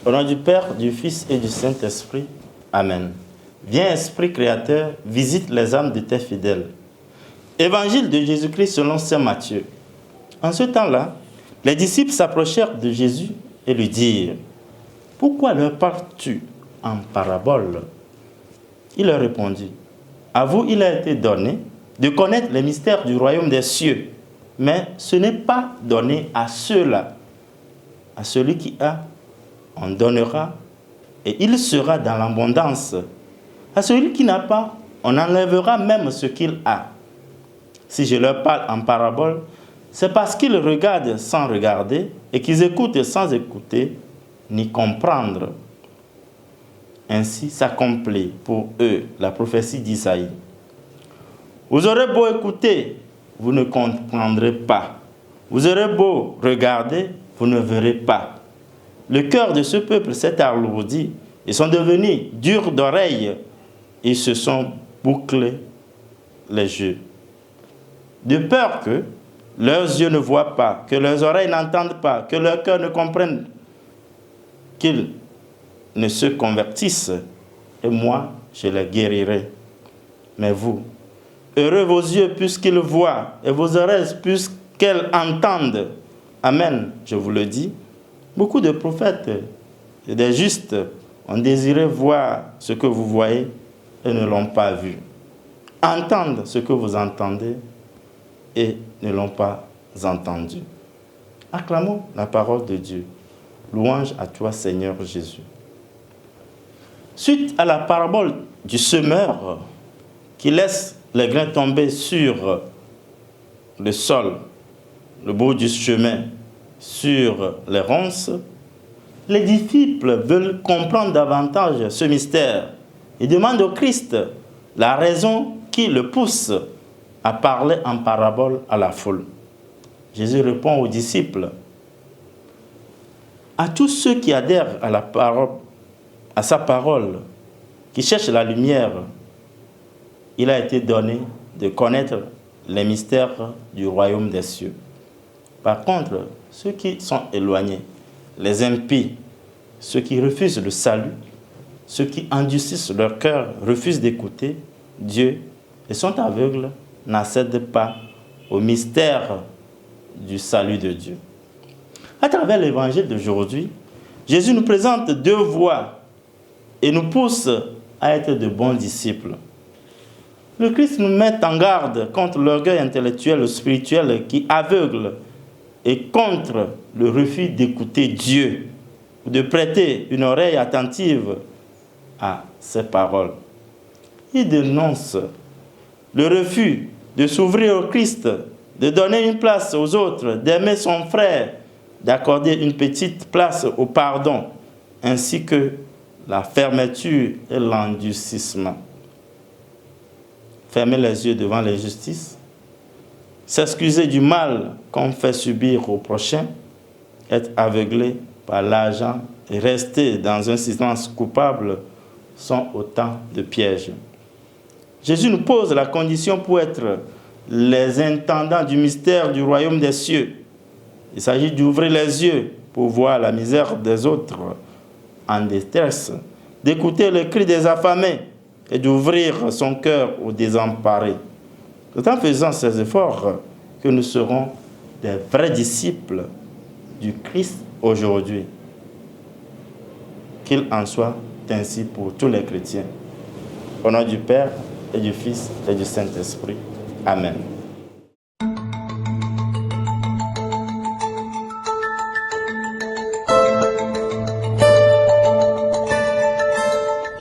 Au nom du Père, du Fils et du Saint-Esprit. Amen. Viens, Esprit Créateur, visite les âmes de tes fidèles. Évangile de Jésus-Christ selon saint Matthieu. En ce temps-là, les disciples s'approchèrent de Jésus et lui dirent « Pourquoi leur parles-tu en parabole ?» Il leur répondit « À vous, il a été donné de connaître les mystères du royaume des cieux, mais ce n'est pas donné à ceux-là. À celui qui a, on donnera, et il sera dans l'abondance. À celui qui n'a pas, on enlèvera même ce qu'il a. Si je leur parle en parabole, c'est parce qu'ils regardent sans regarder et qu'ils écoutent sans écouter ni comprendre. Ainsi s'accomplit pour eux la prophétie d'Isaïe. Vous aurez beau écouter, vous ne comprendrez pas. Vous aurez beau regarder, vous ne verrez pas. Le cœur de ce peuple s'est alourdi. Ils sont devenus durs d'oreilles. Ils se sont bouclés les yeux. De peur que leurs yeux ne voient pas, que leurs oreilles n'entendent pas, que leur cœur ne comprenne, qu'ils ne se convertissent. Et moi, je les guérirai. Mais vous, heureux vos yeux puisqu'ils voient, et vos oreilles puisqu'elles entendent. Amen, je vous le dis. Beaucoup de prophètes et des justes ont désiré voir ce que vous voyez et ne l'ont pas vu. Entendre ce que vous entendez et ne l'ont pas entendu. Acclamons la parole de Dieu. Louange à toi, Seigneur Jésus. Suite à la parabole du semeur qui laisse les grains tomber sur le sol, le bout du chemin, sur les ronces, les disciples veulent comprendre davantage ce mystère et demandent au Christ la raison qui le pousse à parler en parabole à la foule. Jésus répond aux disciples: à tous ceux qui adhèrent à sa parole, qui cherchent la lumière, il a été donné de connaître les mystères du royaume des cieux. Par contre, ceux qui sont éloignés, les impies, ceux qui refusent le salut, ceux qui endurcissent leur cœur, refusent d'écouter Dieu et sont aveugles, n'accèdent pas au mystère du salut de Dieu. À travers l'évangile d'aujourd'hui, Jésus nous présente deux voies et nous pousse à être de bons disciples. Le Christ nous met en garde contre l'orgueil intellectuel ou spirituel qui aveugle et contre le refus d'écouter Dieu, de prêter une oreille attentive à ses paroles. Il dénonce le refus de s'ouvrir au Christ, de donner une place aux autres, d'aimer son frère, d'accorder une petite place au pardon, ainsi que la fermeture et l'endurcissement. Fermer les yeux devant l'injustice, s'excuser du mal qu'on fait subir au prochain, être aveuglé par l'argent et rester dans un silence coupable sont autant de pièges. Jésus nous pose la condition pour être les intendants du mystère du royaume des cieux. Il s'agit d'ouvrir les yeux pour voir la misère des autres en détresse, d'écouter le cri des affamés et d'ouvrir son cœur aux désemparés. C'est en faisant ces efforts que nous serons des vrais disciples du Christ aujourd'hui. Qu'il en soit ainsi pour tous les chrétiens. Au nom du Père et du Fils et du Saint-Esprit. Amen.